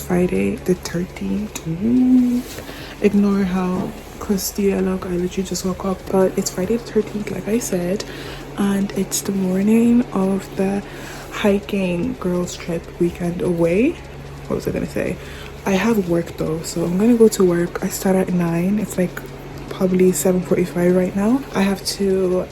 Friday the 13th. Ooh. Ignore how crusty I look. I literally just woke up, but it's Friday the 13th, like I said, and it's the morning of the hiking girls trip weekend away. What was I gonna say? I have work though, so I'm gonna go to work. I start at 9. It's like probably 7:45 right now. I have to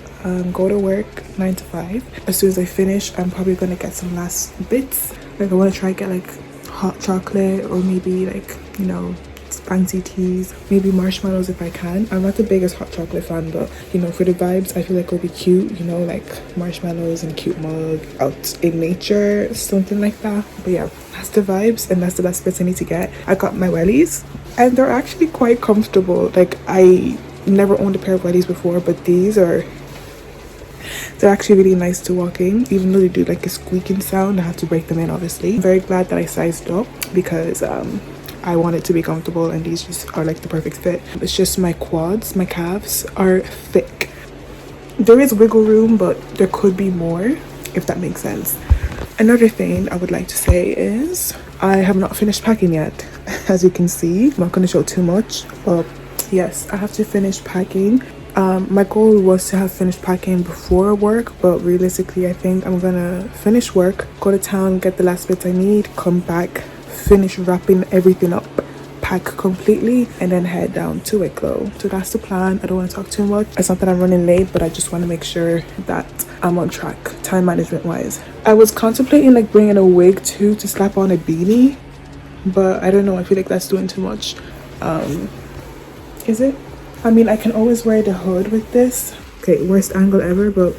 go to work 9 to 5. As soon as I finish, I'm probably gonna get some last bits. Like I want to try get like hot chocolate, or maybe like, you know, fancy teas, maybe marshmallows if I can. I'm not the biggest hot chocolate fan, but you know, for the vibes I feel like it'll be cute, you know, like marshmallows and cute mug out in nature, something like that. But yeah, that's the vibes, and that's the last bits I need to get. I got my wellies and they're actually quite comfortable. Like I never owned a pair of wellies before, but they're actually really nice to walk in, even though they do like a squeaking sound. I have to break them in, obviously. I'm very glad that I sized up because I want it to be comfortable, and these just are like the perfect fit. It's just my quads, my calves are thick. There is wiggle room, but there could be more, if that makes sense. Another thing I would like to say is I have not finished packing yet. As you can see, I'm not going to show too much, but yes, I have to finish packing. My goal was to have finished packing before work, but realistically I think I'm gonna finish work, go to town, get the last bits I need, come back, finish wrapping everything up, pack completely, and then head down to Wicklow. So that's the plan. I don't want to talk too much. It's not that I'm running late, but I just want to make sure that I'm on track time management wise. I was contemplating like bringing a wig too, to slap on a beanie, but I don't know, I feel like that's doing too much. Is it? I mean, I can always wear the hood with this. Okay, worst angle ever, but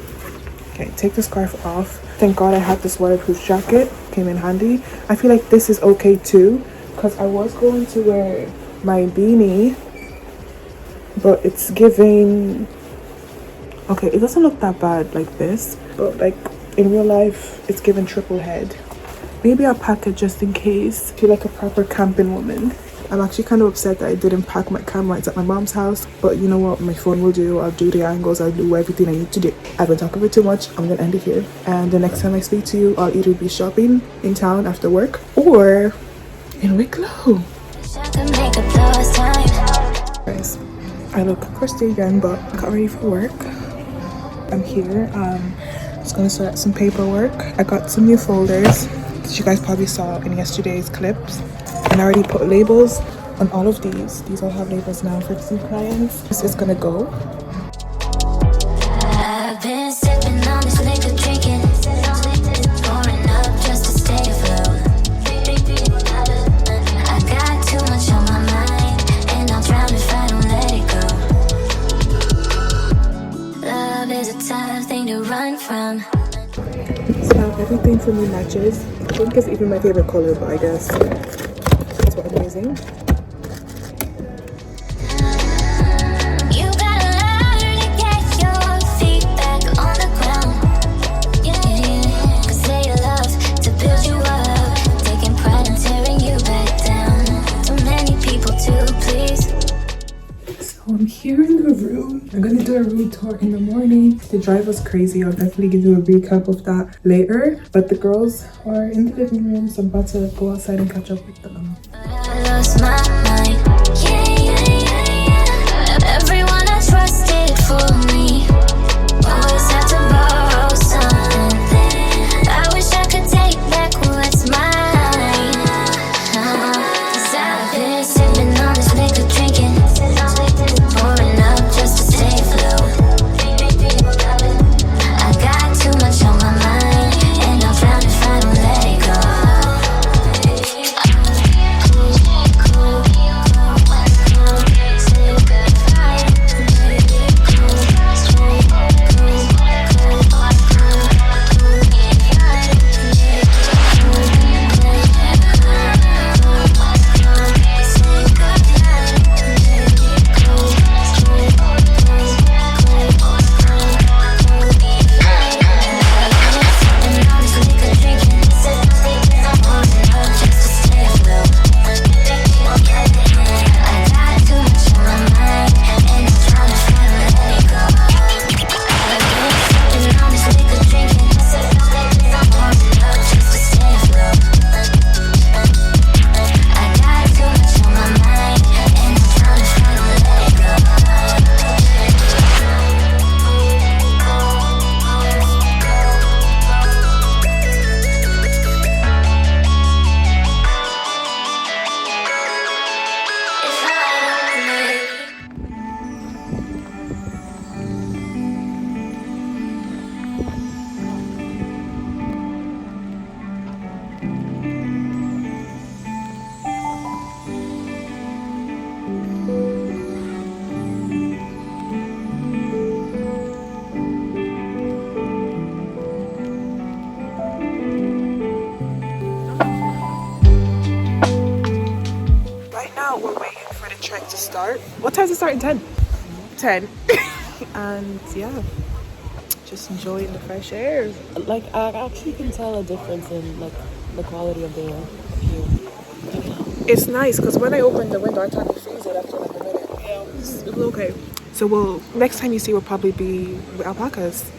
okay, take the scarf off. Thank God I had this waterproof jacket, came in handy. I feel like this is okay too, because I was going to wear my beanie, but it's giving, okay, it doesn't look that bad like this, but like in real life it's giving triple head. Maybe I'll pack it just in case. I feel like a proper camping woman. I'm actually kind of upset that I didn't pack my camera. It's at my mom's house, but you know what, my phone will do. I'll do the angles, I'll do everything I need to do. I've been talking for too much. I'm gonna end it here, and the next time I speak to you, I'll either be shopping in town after work or in Wicklow. Guys, I look crusty again, but I got ready for work. I'm here. Just gonna start some paperwork. I got some new folders that you guys probably saw in yesterday's clips. And I already put labels on all of these. These all have labels now for some clients. This is gonna go. I've been sipping on this liquor, drinking, pouring up just to stay afloat. I got too much on my mind, and I'll drown if I don't let it go. Love is a tough thing to run from. So everything for me matches. I think it's even my favorite color, but I guess what I'm using. You gotta learn to get your feet back on the ground. Yeah, 'cause they love to build you up, taking pride in tearing you back down. Too many people to please. So I'm here in the room. I'm gonna do a room tour in the morning. The drive was crazy. I'll definitely give you a recap of that later. But the girls are in the living room, so I'm about to go outside and catch up with them. I lost my mind. Yeah. Everyone I trusted for me always have to borrow something. I wish I could take back what's mine. 'Cause I've been sipping on this liquor, drinking, pouring up just to stay afloat. I got too much on my mind, and I'll drown if I don't let it go. trek to start. What time does it start? In 10? 10. And yeah, just enjoying the fresh air. Like I actually can tell a difference in like the quality of the view. It's nice because when I open the window, I can't freeze it after like a minute. Yeah, it's okay. So we'll next time you see will probably be with alpacas.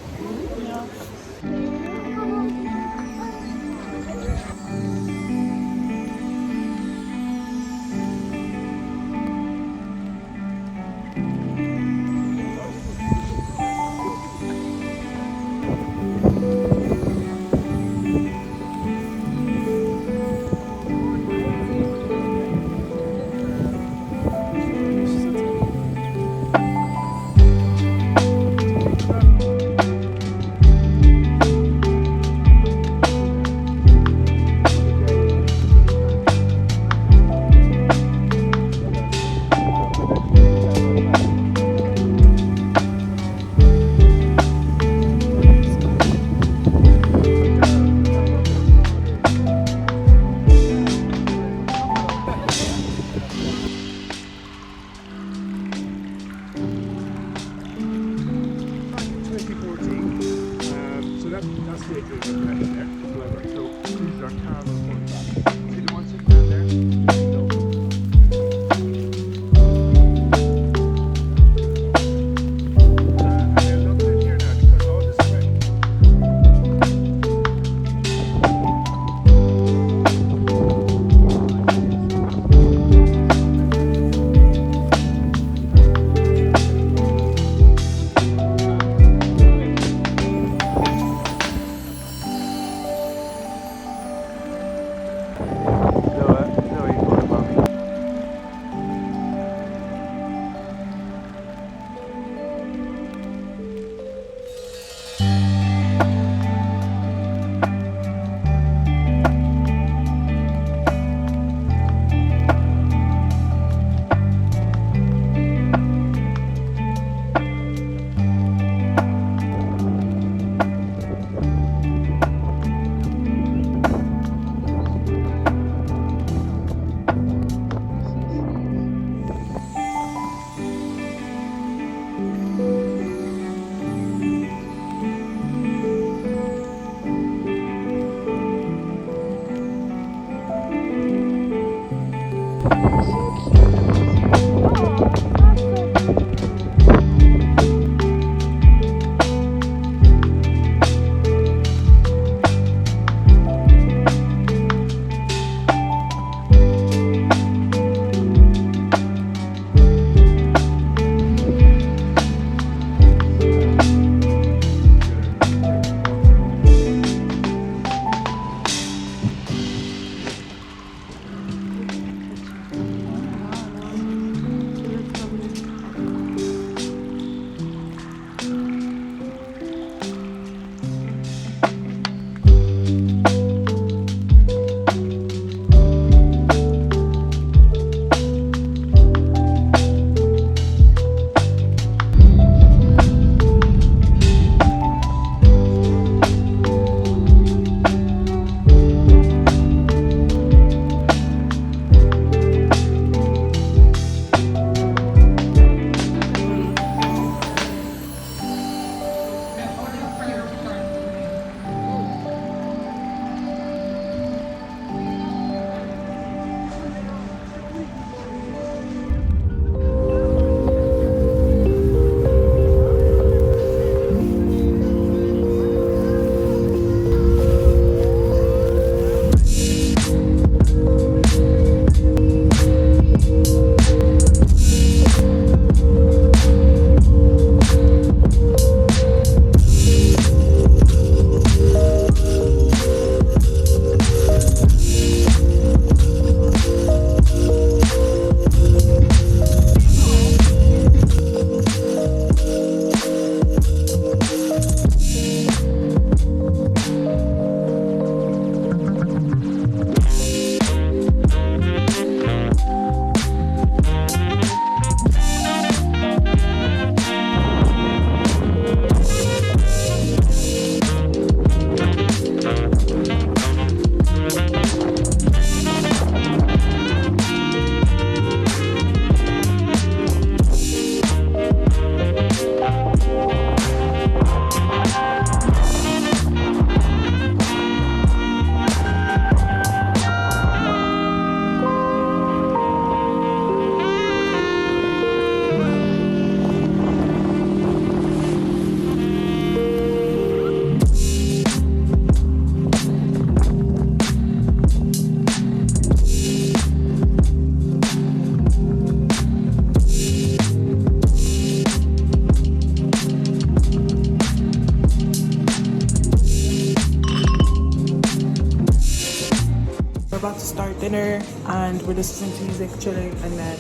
dinner and we're just listening to music, chilling, and then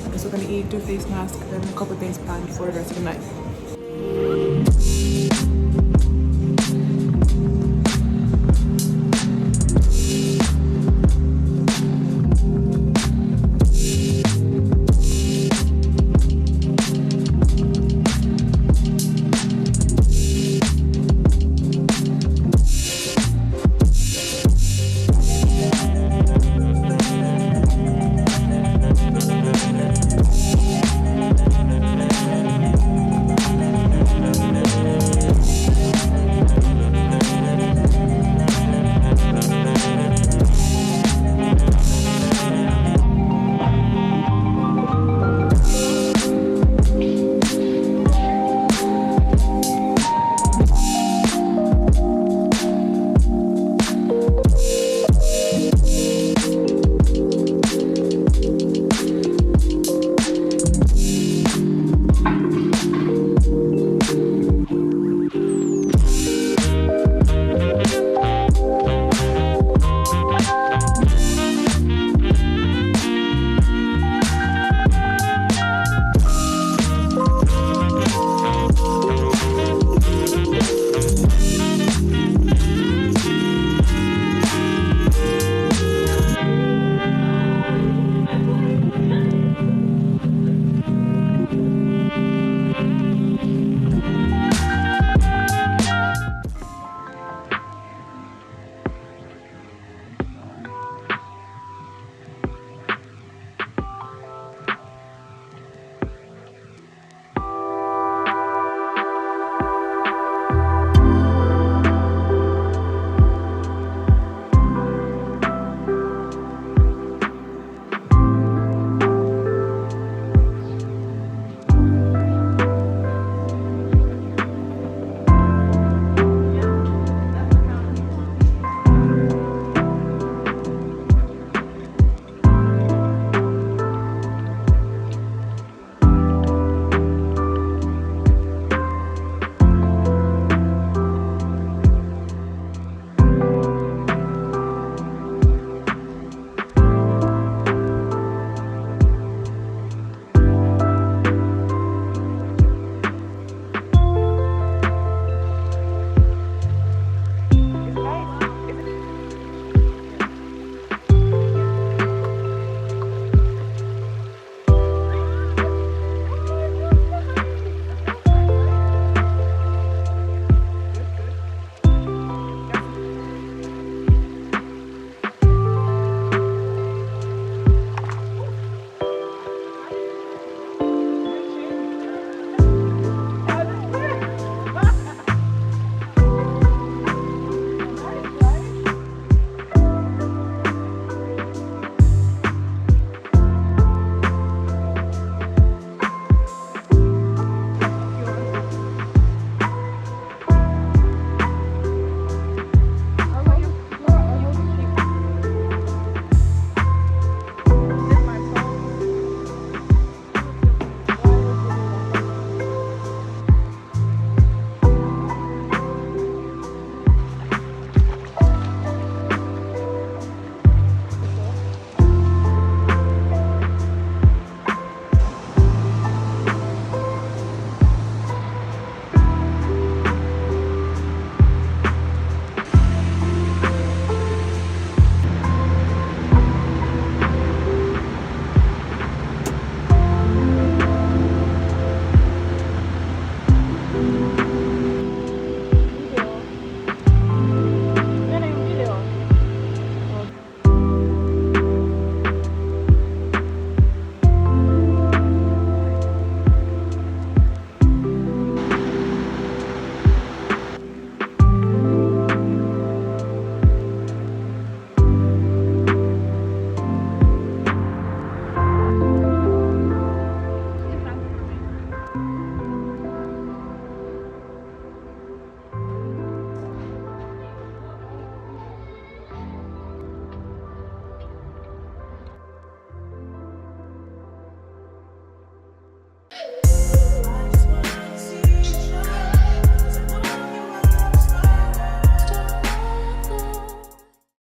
I guess we're gonna eat, do face mask, and then a couple of things planned for the rest of the night.